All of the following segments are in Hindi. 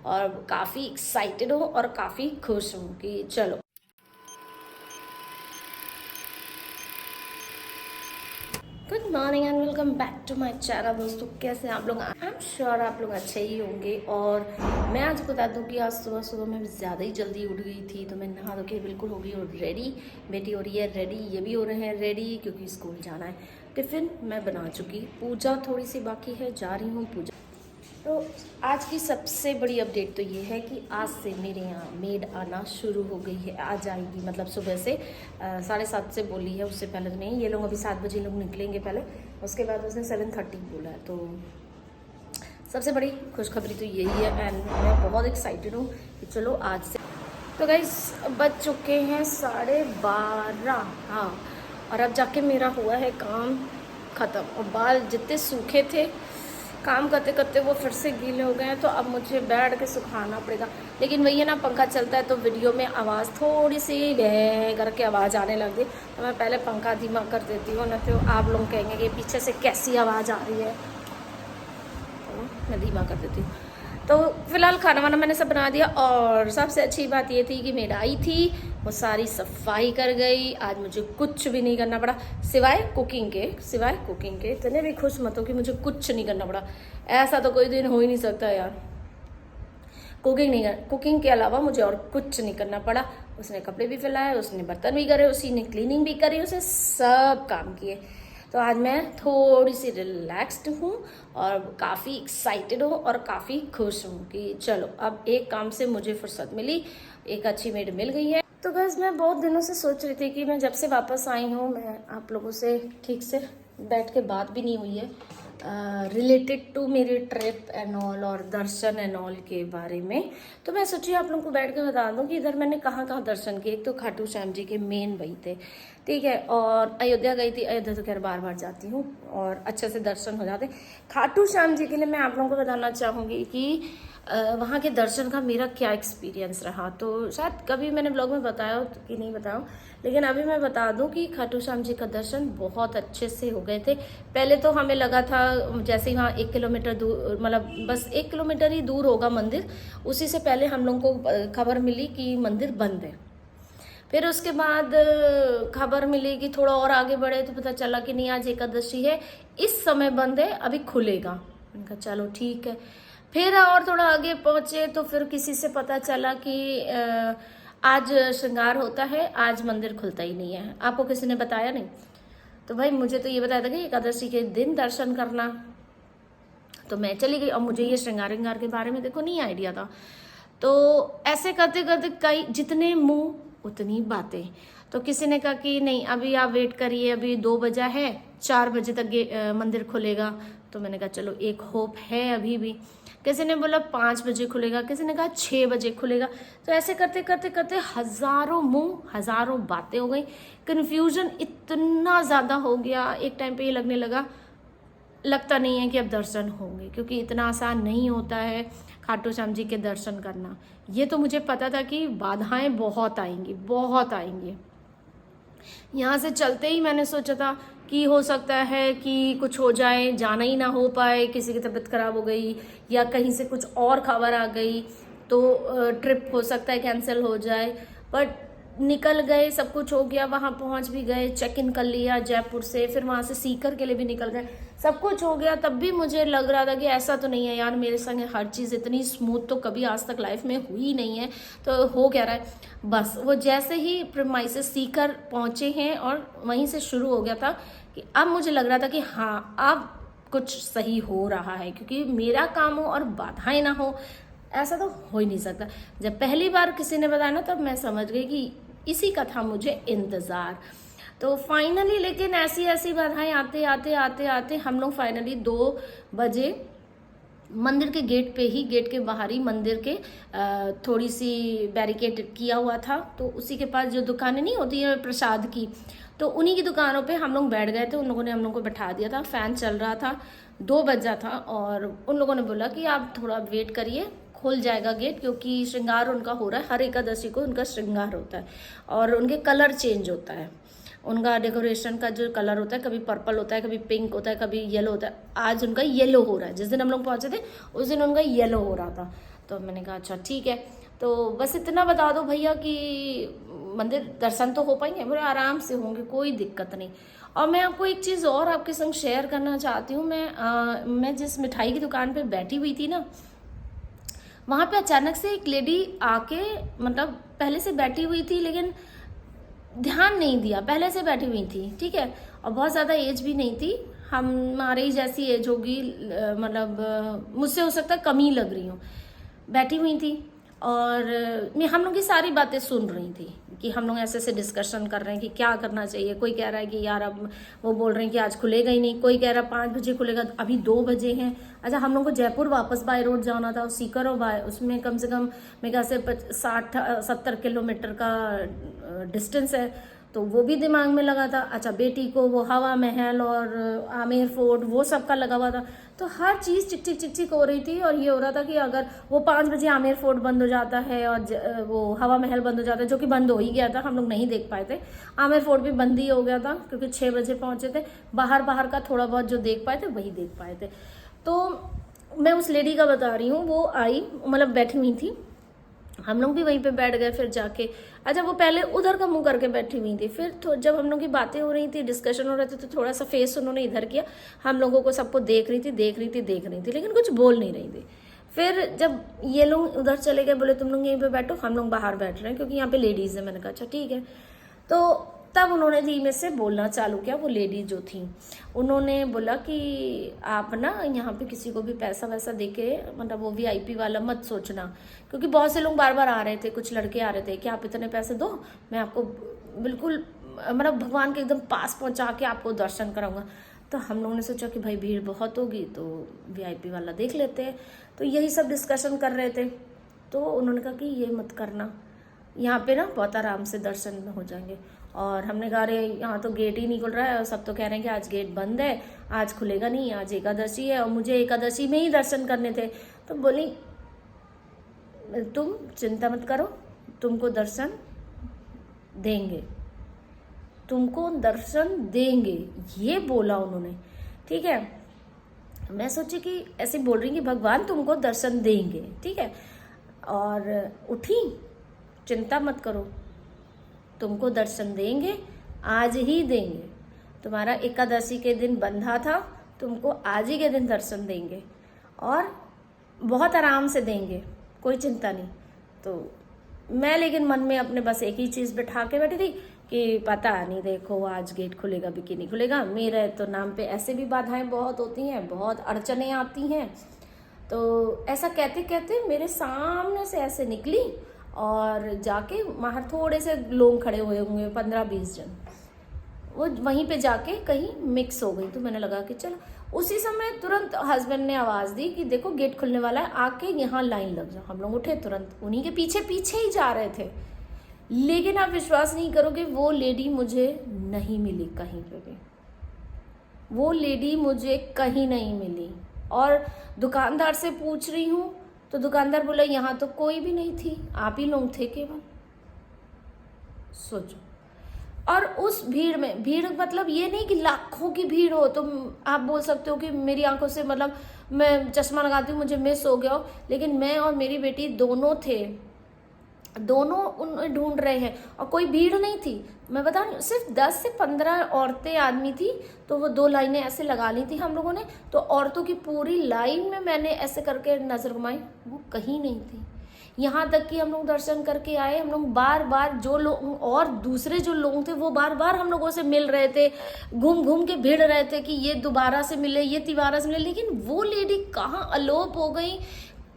और काफ़ी एक्साइटेड हूँ और काफ़ी खुश हूँ कि चलो। Good morning and welcome back to my channel. दोस्तों कैसे हैं आप लोग? आई एम श्योर आप लोग अच्छे ही होंगे। और मैं आज बता दूं कि आज सुबह सुबह मैं ज़्यादा ही जल्दी उठ गई थी, तो मैं नहा धो के बिल्कुल हो गई और रेडी। बेटी हो रही है रेडी, ये भी हो रहे हैं रेडी क्योंकि स्कूल जाना है। टिफ़िन मैं बना चुकी, पूजा थोड़ी सी बाकी है, जा रही हूँ पूजा। तो आज की सबसे बड़ी अपडेट तो ये है कि आज से मेरे यहाँ मेड आना शुरू हो गई है। आ जाएगी, मतलब सुबह से 7:30 से बोली है, उससे पहले तो नहीं। ये लोग अभी 7 बजे लोग निकलेंगे पहले, उसके बाद उसने 7:30 बोला है। तो सबसे बड़ी खुशखबरी तो यही है एंड मैं बहुत एक्साइटेड हूँ कि चलो आज से। तो गाइस बज चुके हैं 12:30। हाँ, और अब जाके मेरा हुआ है काम ख़त्म। और बाल जितने सूखे थे काम करते करते वो फिर से गीले हो गए हैं, तो अब मुझे बैठ के सुखाना पड़ेगा। लेकिन वही है ना, पंखा चलता है तो वीडियो में आवाज़ थोड़ी सी बह करके आवाज़ आने लगी, तो मैं पहले पंखा धीमा कर देती हूँ, न तो आप लोग कहेंगे कि पीछे से कैसी आवाज़ आ रही है। तो मैं धीमा कर देती हूँ। तो फिलहाल खाना वाना मैंने सब बना दिया, और सबसे अच्छी बात ये थी कि मेड आई थी, वो सारी सफाई कर गई। आज मुझे कुछ भी नहीं करना पड़ा सिवाय कुकिंग के। इतने भी खुश मत हो कि मुझे कुछ नहीं करना पड़ा, ऐसा तो कोई दिन हो ही नहीं सकता यार। कुकिंग के अलावा मुझे और कुछ नहीं करना पड़ा। उसने कपड़े भी फैलाए, उसने बर्तन भी करे, उसी ने क्लीनिंग भी करी, उसने सब काम किए। तो आज मैं थोड़ी सी रिलैक्स्ड हूँ और काफ़ी एक्साइटेड हूँ और काफ़ी खुश हूँ कि चलो अब एक काम से मुझे फुर्सत मिली, एक अच्छी मेड मिल गई है। तो बस मैं बहुत दिनों से सोच रही थी कि मैं जब से वापस आई हूँ, मैं आप लोगों से ठीक से बैठ के बात भी नहीं हुई है रिलेटेड टू मेरी ट्रिप एंड ऑल और दर्शन एंड ऑल के बारे में। तो मैं सोची आप लोगों को बैठ के बता दूं कि इधर मैंने कहाँ कहाँ दर्शन किए। एक तो खाटू श्याम जी के मेन वही थे, ठीक है। और अयोध्या गई थी, अयोध्या तो खैर बार बार जाती हूँ और अच्छे से दर्शन हो जाते। खाटू श्याम जी के लिए मैं आप लोगों को बताना चाहूँगी कि वहाँ के दर्शन का मेरा क्या एक्सपीरियंस रहा। तो शायद कभी मैंने ब्लॉग में बताया कि नहीं बताया, लेकिन अभी मैं बता दूं कि खाटू श्याम जी का दर्शन बहुत अच्छे से हो गए थे। पहले तो हमें लगा था जैसे वहाँ 1 किलोमीटर दूर, मतलब बस 1 किलोमीटर ही दूर होगा मंदिर, उसी से पहले हम लोगों को खबर मिली कि मंदिर बंद है। फिर उसके बाद खबर मिली कि थोड़ा और आगे बढ़े तो पता चला कि नहीं, आज एकादशी है, इस समय बंद है, अभी खुलेगा। उनका चलो ठीक है। फिर और थोड़ा आगे पहुंचे तो फिर किसी से पता चला कि आज श्रृंगार होता है, आज मंदिर खुलता ही नहीं है। आपको किसी ने बताया नहीं? तो भाई मुझे तो ये बताया था कि एकादशी के दिन दर्शन करना, तो मैं चली गई। और मुझे ये श्रृंगार विंगार के बारे में देखो नहीं आइडिया था। तो ऐसे करते करते कई, जितने मुंह उतनी बातें। तो किसी ने कहा कि नहीं अभी आप वेट करिए, अभी 2 बजा है, 4 बजे तक मंदिर खुलेगा। तो मैंने कहा चलो एक होप है अभी भी। किसी ने बोला 5 बजे खुलेगा, किसी ने कहा 6 बजे खुलेगा। तो ऐसे करते करते करते हजारों मुंह हजारों बातें हो गई। कन्फ्यूजन इतना ज़्यादा हो गया, एक टाइम पे ये लगता नहीं है कि अब दर्शन होंगे, क्योंकि इतना आसान नहीं होता है खाटू श्याम जी के दर्शन करना। ये तो मुझे पता था कि बाधाएं बहुत आएंगी, बहुत आएंगी। यहाँ से चलते ही मैंने सोचा था कि हो सकता है कि कुछ हो जाए, जाना ही ना हो पाए, किसी की तबीयत खराब हो गई या कहीं से कुछ और खबर आ गई तो ट्रिप हो सकता है कैंसिल हो जाए। बट निकल गए, सब कुछ हो गया, वहाँ पहुँच भी गए, चेक इन कर लिया जयपुर से, फिर वहाँ से सीकर के लिए भी निकल गए, सब कुछ हो गया। तब भी मुझे लग रहा था कि ऐसा तो नहीं है यार, मेरे संग हर चीज़ इतनी स्मूथ तो कभी आज तक लाइफ में हुई नहीं है, तो हो क्या रहा है। बस वो जैसे ही प्रीमाइसेस सीकर पहुँचे हैं और वहीं से शुरू हो गया था कि अब मुझे लग रहा था कि हाँ अब कुछ सही हो रहा है, क्योंकि मेरा काम हो और बाधाएं ना हो, ऐसा तो हो ही नहीं सकता। जब पहली बार किसी ने बताया ना, तब मैं समझ गई कि इसी का था मुझे इंतज़ार। तो फाइनली, लेकिन ऐसी ऐसी बाधाएं आते आते आते आते हम लोग फाइनली 2 बजे मंदिर के गेट पे ही, गेट के बाहर ही मंदिर के थोड़ी सी बैरिकेड किया हुआ था, तो उसी के पास जो दुकानें नहीं होती है प्रसाद की, तो उन्हीं की दुकानों पे हम लोग बैठ गए थे। उन लोगों ने हम लोग को बैठा दिया था, फैन चल रहा था, 2 बजा था, और उन लोगों ने बोला कि आप थोड़ा वेट करिए, खुल जाएगा गेट, क्योंकि श्रृंगार उनका हो रहा है, हर एकादशी को उनका श्रृंगार होता है और उनके कलर चेंज होता है। उनका डेकोरेशन का जो कलर होता है, कभी पर्पल होता है, कभी पिंक होता है, कभी येलो होता है। आज उनका येलो हो रहा है, जिस दिन हम लोग पहुंचे थे उस दिन उनका येलो हो रहा था। तो मैंने कहा अच्छा ठीक है, तो बस इतना बता दो भैया कि मंदिर दर्शन तो हो पाएंगे? बोले आराम से होंगे, कोई दिक्कत नहीं। और मैं आपको एक चीज़ और आपके संग शेयर करना चाहती हूँ। मैं जिस मिठाई की दुकान पे बैठी हुई थी ना, वहाँ पे अचानक से एक लेडी आके, मतलब पहले से बैठी हुई थी लेकिन ध्यान नहीं दिया, पहले से बैठी हुई थी, ठीक है, और बहुत ज़्यादा एज भी नहीं थी, हमारे ही जैसी एज होगी, मतलब मुझसे हो सकता है कम ही लग रही हूँ, बैठी हुई थी। और मैं हम लोग की सारी बातें सुन रही थी कि हम लोग ऐसे ऐसे डिस्कशन कर रहे हैं कि क्या करना चाहिए। कोई कह रहा है कि यार अब वो बोल रहे हैं कि आज खुलेगा ही नहीं, कोई कह रहा है 5 बजे खुलेगा, अभी 2 बजे हैं। अच्छा, हम लोग को जयपुर वापस बाय रोड जाना था, सीकर और बाय, उसमें कम से कम मेरे ख्याल से 60-70 किलोमीटर का डिस्टेंस है, तो वो भी दिमाग में लगा था। अच्छा, बेटी को वो हवा महल और आमेर फोर्ट वो सब का लगा हुआ था, तो हर चीज़ चिक चिक चिक चिक हो रही थी। और ये हो रहा था कि अगर वो 5 बजे आमेर फोर्ट बंद हो जाता है और वो हवा महल बंद हो जाता है, जो कि बंद हो ही गया था, हम लोग नहीं देख पाए थे। आमेर फोर्ट भी बंद ही हो गया था क्योंकि 6 बजे पहुंचे थे। बाहर का थोड़ा बहुत जो देख पाए थे वही देख पाए थे। तो मैं उस लेडी का बता रही हूँ, वो आई, मतलब बैठी हुई थी, हम लोग भी वहीं पे बैठ गए फिर जाके। अच्छा, वो पहले उधर का मुंह करके बैठी हुई थी, फिर तो जब हम लोग की बातें हो रही थी, डिस्कशन हो रहे थे, तो थोड़ा सा फेस उन्होंने इधर किया, हम लोगों को सबको देख रही थी, लेकिन कुछ बोल नहीं रही थी। फिर जब ये लोग उधर चले गए, बोले तुम लोग यहीं पे बैठो, हम लोग बाहर बैठ रहे हैं क्योंकि यहाँ पे लेडीज है। मैंने कहा अच्छा ठीक है। तो तब उन्होंने धीमे से बोलना चालू किया, वो लेडी जो थी, उन्होंने बोला कि आप ना यहाँ पे किसी को भी पैसा वैसा देके, मतलब वो VIP वाला मत सोचना, क्योंकि बहुत से लोग बार बार आ रहे थे, कुछ लड़के आ रहे थे कि आप इतने पैसे दो, मैं आपको बिल्कुल मतलब भगवान के एकदम पास पहुँचा के आपको दर्शन कराऊंगा। तो हम लोगों ने सोचा कि भाई भीड़ बहुत होगी तो VIP वाला देख लेते हैं, तो यही सब डिस्कशन कर रहे थे। तो उन्होंने कहा कि ये मत करना, यहाँ पे ना बहुत आराम से दर्शन हो जाएंगे। और हमने कहा अरे यहाँ तो गेट ही नहीं खुल रहा है, और सब तो कह रहे हैं कि आज गेट बंद है, आज खुलेगा नहीं, आज एकादशी है और मुझे एकादशी में ही दर्शन करने थे। तो बोली तुम चिंता मत करो, तुमको दर्शन देंगे, तुमको दर्शन देंगे, ये बोला उन्होंने, ठीक है। मैं सोची कि ऐसे बोल रही कि भगवान तुमको दर्शन देंगे, ठीक है। और उठी, चिंता मत करो, तुमको दर्शन देंगे, आज ही देंगे, तुम्हारा एकादशी के दिन बंधा था, तुमको आज ही के दिन दर्शन देंगे और बहुत आराम से देंगे, कोई चिंता नहीं। तो मैं लेकिन मन में अपने बस एक ही चीज़ बिठा के बैठी थी कि पता नहीं, देखो आज गेट खुलेगा भी कि नहीं खुलेगा। मेरे तो नाम पे ऐसे भी बाधाएं बहुत होती हैं, बहुत अड़चने आती हैं। तो ऐसा कहते कहते मेरे सामने से ऐसे निकली और जाके बाहर थोड़े से लोग खड़े हुए होंगे, 15-20 जन, वो वहीं पे जाके कहीं मिक्स हो गई। तो मैंने लगा कि चलो, उसी समय तुरंत हस्बैंड ने आवाज़ दी कि देखो गेट खुलने वाला है, आके यहाँ लाइन लग जाओ। हम लोग उठे, तुरंत उन्हीं के पीछे पीछे ही जा रहे थे। लेकिन आप विश्वास नहीं करोगे, वो लेडी मुझे नहीं मिली कहीं पे भी, वो लेडी मुझे कहीं नहीं मिली। और दुकानदार से पूछ रही हूँ तो दुकानदार बोला यहाँ तो कोई भी नहीं थी, आप ही लोग थे केवल। सोचो, और उस भीड़ में, भीड़ मतलब ये नहीं कि लाखों की भीड़ हो, तो आप बोल सकते हो कि मेरी आंखों से, मतलब मैं चश्मा लगाती हूँ मुझे मिस हो गया हो, लेकिन मैं और मेरी बेटी दोनों थे, दोनों उन ढूंढ रहे हैं और कोई भीड़ नहीं थी। मैं बता रही हूँ, सिर्फ 10 से 15 औरतें आदमी थी, तो वो 2 लाइनें ऐसे लगा ली थी हम लोगों ने। तो औरतों की पूरी लाइन में मैंने ऐसे करके नजर घुमाई, वो कहीं नहीं थी। यहाँ तक कि हम लोग दर्शन करके आए, हम लोग बार बार जो लोग और दूसरे जो लोग थे वो बार बार हम लोगों से मिल रहे थे, घूम घूम के भिड़ रहे थे कि ये दोबारा से मिले, ये तिबारा से मिले, लेकिन वो लेडी कहाँ अलोप हो गई,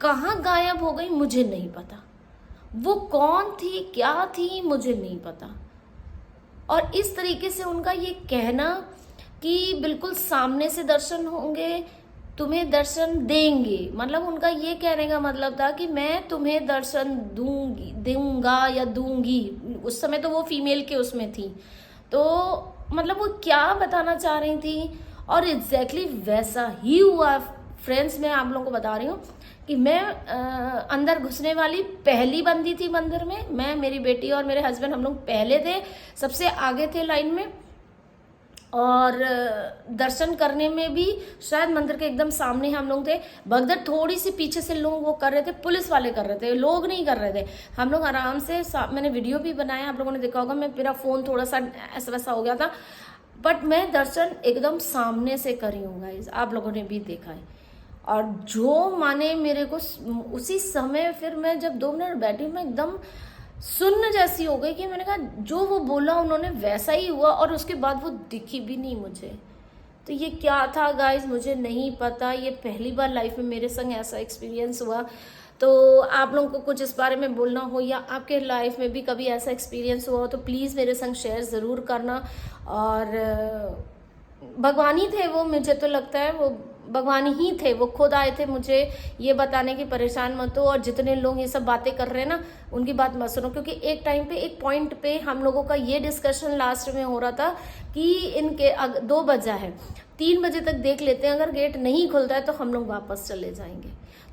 कहाँ गायब हो गई, मुझे नहीं पता। वो कौन थी, क्या थी, मुझे नहीं पता। और इस तरीके से उनका ये कहना कि बिल्कुल सामने से दर्शन होंगे, तुम्हें दर्शन देंगे, मतलब उनका ये कहने का मतलब था कि मैं तुम्हें दर्शन दूंगा या दूंगी। उस समय तो वो फीमेल के उसमें थी, तो मतलब वो क्या बताना चाह रही थी। और एग्जैक्टली वैसा ही हुआ फ्रेंड्स। मैं आप लोगों को बता रही हूँ कि मैं अंदर घुसने वाली पहली बंदी थी मंदिर में। मैं, मेरी बेटी और मेरे हस्बैंड, हम लोग पहले थे, सबसे आगे थे लाइन में। और दर्शन करने में भी शायद मंदिर के एकदम सामने हम लोग थे। भगदड़ थोड़ी सी पीछे से लोग वो कर रहे थे, पुलिस वाले कर रहे थे, लोग नहीं कर रहे थे। हम लोग आराम से, मैंने वीडियो भी बनाया, आप लोगों ने देखा होगा, मेरा फोन थोड़ा सा ऐसा वैसा हो गया था, बट मैं दर्शन एकदम सामने से करी हूँ गाइस, आप लोगों ने भी देखा है। और जो माने मेरे को उसी समय, फिर मैं जब 2 मिनट बैठी, मैं एकदम सुन्न जैसी हो गई कि मैंने कहा जो वो बोला उन्होंने वैसा ही हुआ, और उसके बाद वो दिखी भी नहीं मुझे। तो ये क्या था गाइस, मुझे नहीं पता, ये पहली बार लाइफ में मेरे संग ऐसा एक्सपीरियंस हुआ। तो आप लोगों को कुछ इस बारे में बोलना हो, या आपके लाइफ में भी कभी ऐसा एक्सपीरियंस हुआ हो, तो प्लीज़ मेरे संग शेयर ज़रूर करना। और भगवान ही थे वो, मुझे तो लगता है वो भगवान ही थे, वो खुद आए थे मुझे ये बताने की परेशान मत हो, और जितने लोग ये सब बातें कर रहे हैं ना, उनकी बात मत सुनो। क्योंकि एक टाइम पे, एक पॉइंट पे हम लोगों का ये डिस्कशन लास्ट में हो रहा था कि इनके 2 बजा है, 3 बजे तक देख लेते हैं, अगर गेट नहीं खुलता है तो हम लोग वापस चले जाएंगे।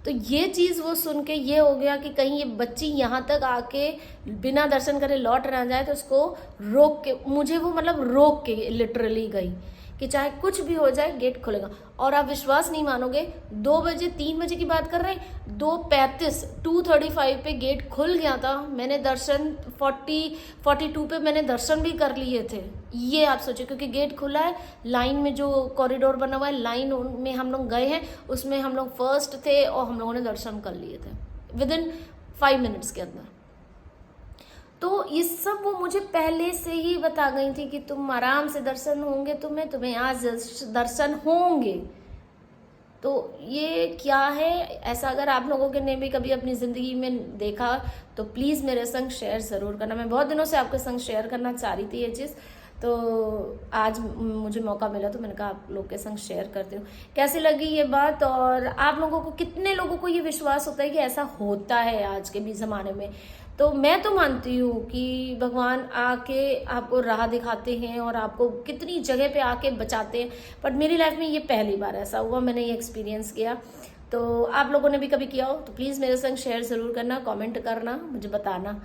तो ये चीज़ वो सुन के ये हो गया कि कहीं ये बच्ची यहाँ तक आके बिना दर्शन करे लौट ना जाए, तो उसको रोक के, मुझे वो मतलब रोक के लिटरली गई कि चाहे कुछ भी हो जाए गेट खुलेगा। और आप विश्वास नहीं मानोगे, 2 बजे, 3 बजे की बात कर रहे हैं, 2:35, 2:35 पे गेट खुल गया था। मैंने दर्शन 42 पे मैंने दर्शन भी कर लिए थे, ये आप सोचिए। क्योंकि गेट खुला है, लाइन में जो कॉरिडोर बना हुआ है, लाइन में हम लोग गए हैं, उसमें हम लोग फर्स्ट थे, और हम लोगों ने दर्शन कर लिए थे विदिन 5 मिनट्स के अंदर। तो ये सब वो मुझे पहले से ही बता गई थी कि तुम आराम से दर्शन होंगे, तुम्हें आज दर्शन होंगे। तो ये क्या है ऐसा, अगर आप लोगों के ने भी कभी अपनी ज़िंदगी में देखा तो प्लीज़ मेरे संग शेयर ज़रूर करना। मैं बहुत दिनों से आपके संग शेयर करना चाह रही थी ये चीज़, तो आज मुझे मौका मिला, तो मैंने कहा आप लोग के संग शेयर करती हूँ। कैसी लगी ये बात, और आप लोगों को, कितने लोगों को ये विश्वास होता है कि ऐसा होता है आज के भी ज़माने में। तो मैं तो मानती हूँ कि भगवान आके आपको राह दिखाते हैं और आपको कितनी जगह पे आके बचाते हैं, बट मेरी लाइफ में ये पहली बार ऐसा हुआ, मैंने ये एक्सपीरियंस किया। तो आप लोगों ने भी कभी किया हो तो प्लीज़ मेरे संग शेयर ज़रूर करना, कमेंट करना, मुझे बताना।